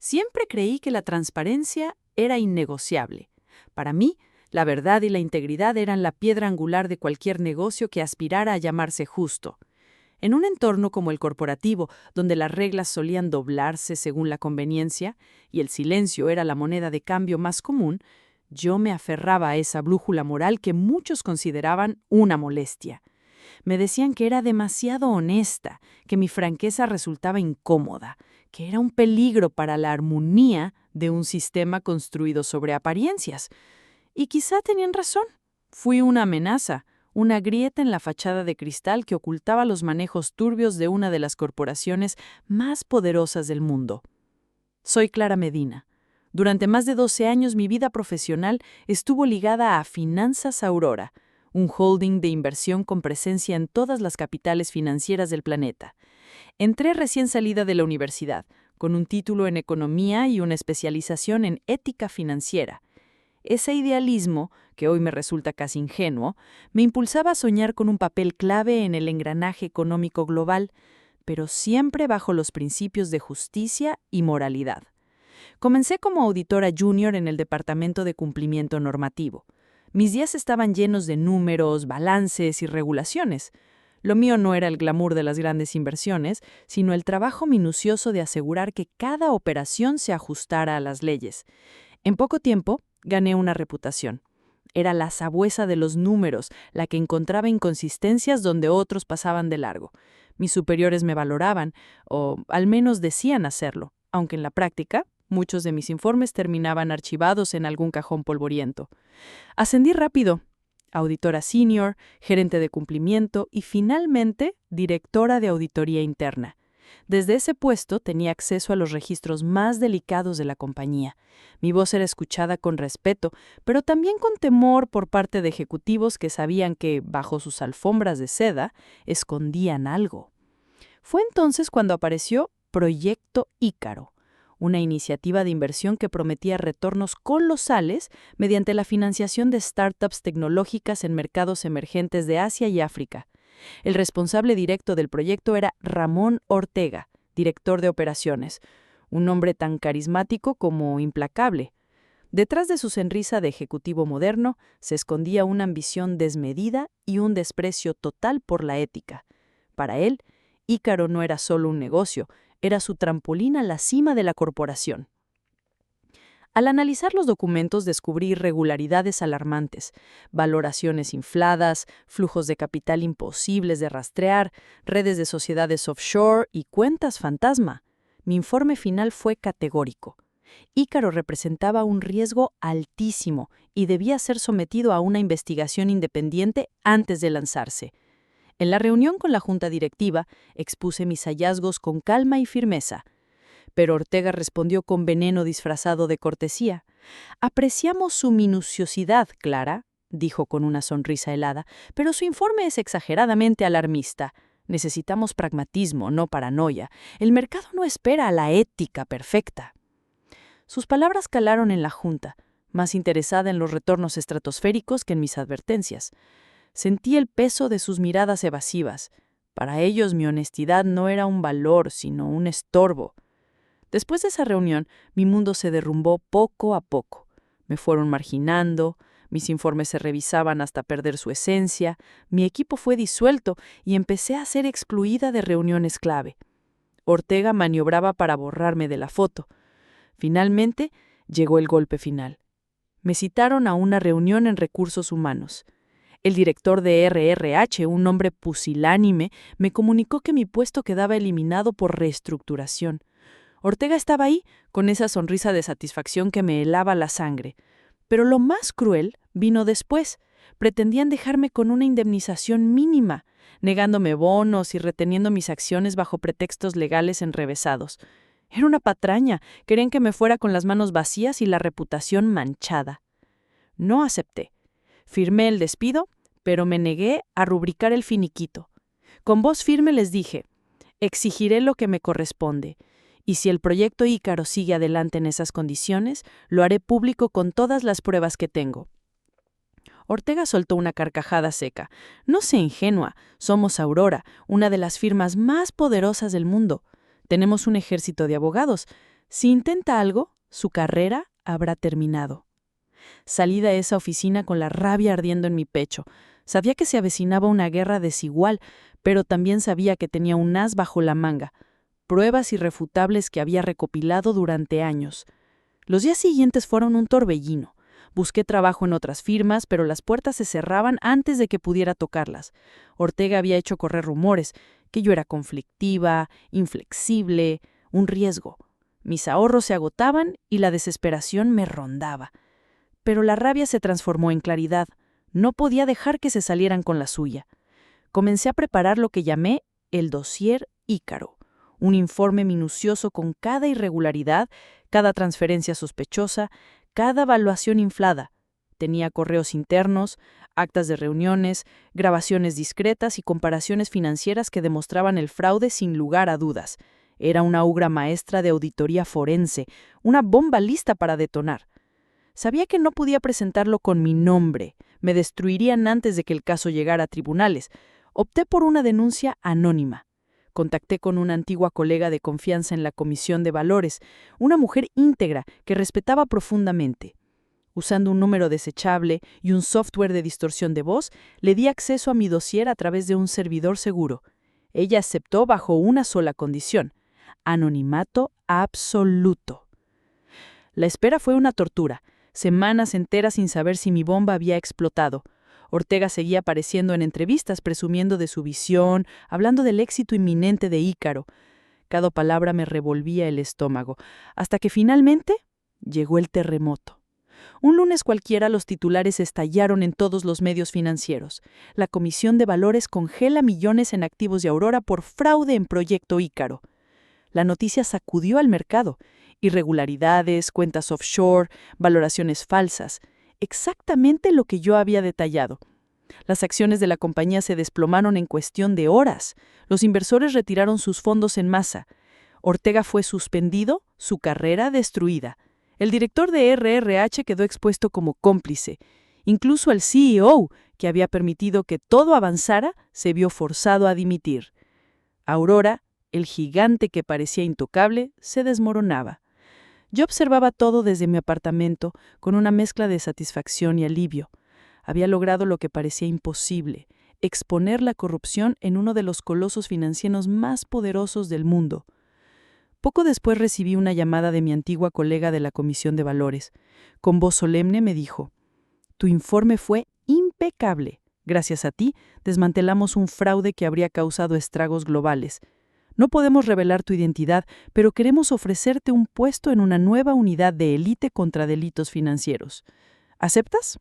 Siempre creí que la transparencia era innegociable. Para mí, la verdad y la integridad eran la piedra angular de cualquier negocio que aspirara a llamarse justo. En un entorno como el corporativo, donde las reglas solían doblarse según la conveniencia y el silencio era la moneda de cambio más común, yo me aferraba a esa brújula moral que muchos consideraban una molestia. Me decían que era demasiado honesta, que mi franqueza resultaba incómoda, que era un peligro para la armonía de un sistema construido sobre apariencias. Y quizá tenían razón. Fui una amenaza, una grieta en la fachada de cristal que ocultaba los manejos turbios de una de las corporaciones más poderosas del mundo. Soy Clara Medina. Durante más de 12 años mi vida profesional estuvo ligada a Finanzas Aurora, un holding de inversión con presencia en todas las capitales financieras del planeta. Entré recién salida de la universidad, con un título en economía y una especialización en ética financiera. Ese idealismo, que hoy me resulta casi ingenuo, me impulsaba a soñar con un papel clave en el engranaje económico global, pero siempre bajo los principios de justicia y moralidad. Comencé como auditora junior en el Departamento de Cumplimiento Normativo. Mis días estaban llenos de números, balances y regulaciones. Lo mío no era el glamour de las grandes inversiones, sino el trabajo minucioso de asegurar que cada operación se ajustara a las leyes. En poco tiempo, gané una reputación. Era la sabuesa de los números, la que encontraba inconsistencias donde otros pasaban de largo. Mis superiores me valoraban, o al menos decían hacerlo, aunque en la práctica muchos de mis informes terminaban archivados en algún cajón polvoriento. Ascendí rápido, auditora senior, gerente de cumplimiento y finalmente directora de auditoría interna. Desde ese puesto tenía acceso a los registros más delicados de la compañía. Mi voz era escuchada con respeto, pero también con temor por parte de ejecutivos que sabían que, bajo sus alfombras de seda, escondían algo. Fue entonces cuando apareció Proyecto Ícaro, una iniciativa de inversión que prometía retornos colosales mediante la financiación de startups tecnológicas en mercados emergentes de Asia y África. El responsable directo del proyecto era Ramón Ortega, director de operaciones, un hombre tan carismático como implacable. Detrás de su sonrisa de ejecutivo moderno se escondía una ambición desmedida y un desprecio total por la ética. Para él, Ícaro no era solo un negocio, era su trampolín a la cima de la corporación. Al analizar los documentos descubrí irregularidades alarmantes, valoraciones infladas, flujos de capital imposibles de rastrear, redes de sociedades offshore y cuentas fantasma. Mi informe final fue categórico. Ícaro representaba un riesgo altísimo y debía ser sometido a una investigación independiente antes de lanzarse. En la reunión con la junta directiva, expuse mis hallazgos con calma y firmeza. Pero Ortega respondió con veneno disfrazado de cortesía. «Apreciamos su minuciosidad, Clara», dijo con una sonrisa helada, «pero su informe es exageradamente alarmista. Necesitamos pragmatismo, no paranoia. El mercado no espera a la ética perfecta». Sus palabras calaron en la junta, más interesada en los retornos estratosféricos que en mis advertencias. Sentí el peso de sus miradas evasivas. Para ellos mi honestidad no era un valor, sino un estorbo. Después de esa reunión, mi mundo se derrumbó poco a poco. Me fueron marginando, mis informes se revisaban hasta perder su esencia, mi equipo fue disuelto y empecé a ser excluida de reuniones clave. Ortega maniobraba para borrarme de la foto. Finalmente, llegó el golpe final. Me citaron a una reunión en recursos humanos. El director de RRH, un hombre pusilánime, me comunicó que mi puesto quedaba eliminado por reestructuración. Ortega estaba ahí, con esa sonrisa de satisfacción que me helaba la sangre. Pero lo más cruel vino después. Pretendían dejarme con una indemnización mínima, negándome bonos y reteniendo mis acciones bajo pretextos legales enrevesados. Era una patraña, querían que me fuera con las manos vacías y la reputación manchada. No acepté. Firmé el despido, pero me negué a rubricar el finiquito. Con voz firme les dije, exigiré lo que me corresponde, y si el proyecto Ícaro sigue adelante en esas condiciones, lo haré público con todas las pruebas que tengo. Ortega soltó una carcajada seca. No sé ingenua, somos Aurora, una de las firmas más poderosas del mundo. Tenemos un ejército de abogados. Si intenta algo, su carrera habrá terminado. Salí de esa oficina con la rabia ardiendo en mi pecho. Sabía que se avecinaba una guerra desigual, pero también sabía que tenía un as bajo la manga, pruebas irrefutables que había recopilado durante años. Los días siguientes fueron un torbellino. Busqué trabajo en otras firmas, pero las puertas se cerraban antes de que pudiera tocarlas. Ortega había hecho correr rumores, que yo era conflictiva, inflexible, un riesgo. Mis ahorros se agotaban y la desesperación me rondaba. Pero la rabia se transformó en claridad. No podía dejar que se salieran con la suya. Comencé a preparar lo que llamé el dossier Ícaro, un informe minucioso con cada irregularidad, cada transferencia sospechosa, cada evaluación inflada. Tenía correos internos, actas de reuniones, grabaciones discretas y comparaciones financieras que demostraban el fraude sin lugar a dudas. Era una obra maestra de auditoría forense, una bomba lista para detonar. Sabía que no podía presentarlo con mi nombre. Me destruirían antes de que el caso llegara a tribunales. Opté por una denuncia anónima. Contacté con una antigua colega de confianza en la Comisión de Valores, una mujer íntegra que respetaba profundamente. Usando un número desechable y un software de distorsión de voz, le di acceso a mi dossier a través de un servidor seguro. Ella aceptó bajo una sola condición: anonimato absoluto. La espera fue una tortura. Semanas enteras sin saber si mi bomba había explotado. Ortega seguía apareciendo en entrevistas presumiendo de su visión, hablando del éxito inminente de Ícaro. Cada palabra me revolvía el estómago, hasta que finalmente llegó el terremoto. Un lunes cualquiera los titulares estallaron en todos los medios financieros. La Comisión de Valores congela millones en activos de Aurora por fraude en Proyecto Ícaro. La noticia sacudió al mercado. Irregularidades, cuentas offshore, valoraciones falsas. Exactamente lo que yo había detallado. Las acciones de la compañía se desplomaron en cuestión de horas. Los inversores retiraron sus fondos en masa. Ortega fue suspendido, su carrera destruida. El director de RRH quedó expuesto como cómplice. Incluso el CEO, que había permitido que todo avanzara, se vio forzado a dimitir. Aurora, el gigante que parecía intocable, se desmoronaba. Yo observaba todo desde mi apartamento, con una mezcla de satisfacción y alivio. Había logrado lo que parecía imposible: exponer la corrupción en uno de los colosos financieros más poderosos del mundo. Poco después recibí una llamada de mi antigua colega de la Comisión de Valores. Con voz solemne me dijo: «Tu informe fue impecable. Gracias a ti, desmantelamos un fraude que habría causado estragos globales. No podemos revelar tu identidad, pero queremos ofrecerte un puesto en una nueva unidad de élite contra delitos financieros. ¿Aceptas?».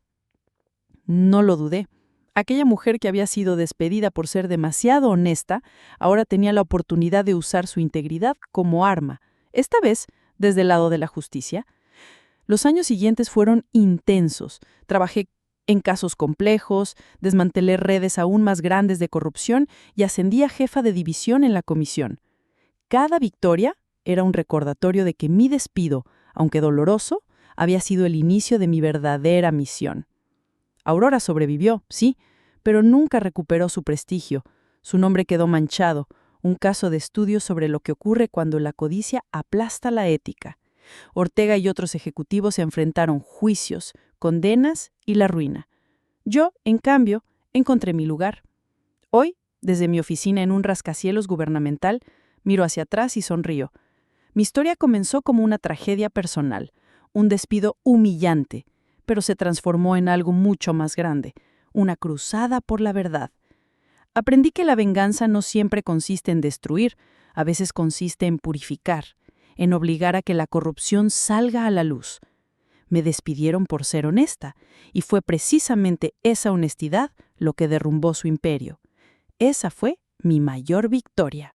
No lo dudé. Aquella mujer que había sido despedida por ser demasiado honesta, ahora tenía la oportunidad de usar su integridad como arma, esta vez desde el lado de la justicia. Los años siguientes fueron intensos. Trabajé en casos complejos, desmantelé redes aún más grandes de corrupción y ascendí a jefa de división en la comisión. Cada victoria era un recordatorio de que mi despido, aunque doloroso, había sido el inicio de mi verdadera misión. Aurora sobrevivió, sí, pero nunca recuperó su prestigio. Su nombre quedó manchado, un caso de estudio sobre lo que ocurre cuando la codicia aplasta la ética. Ortega y otros ejecutivos se enfrentaron juicios, condenas y la ruina. Yo, en cambio, encontré mi lugar. Hoy, desde mi oficina en un rascacielos gubernamental, miro hacia atrás y sonrío. Mi historia comenzó como una tragedia personal, un despido humillante, pero se transformó en algo mucho más grande, una cruzada por la verdad. Aprendí que la venganza no siempre consiste en destruir, a veces consiste en purificar, en obligar a que la corrupción salga a la luz. Me despidieron por ser honesta, y fue precisamente esa honestidad lo que derrumbó su imperio. Esa fue mi mayor victoria.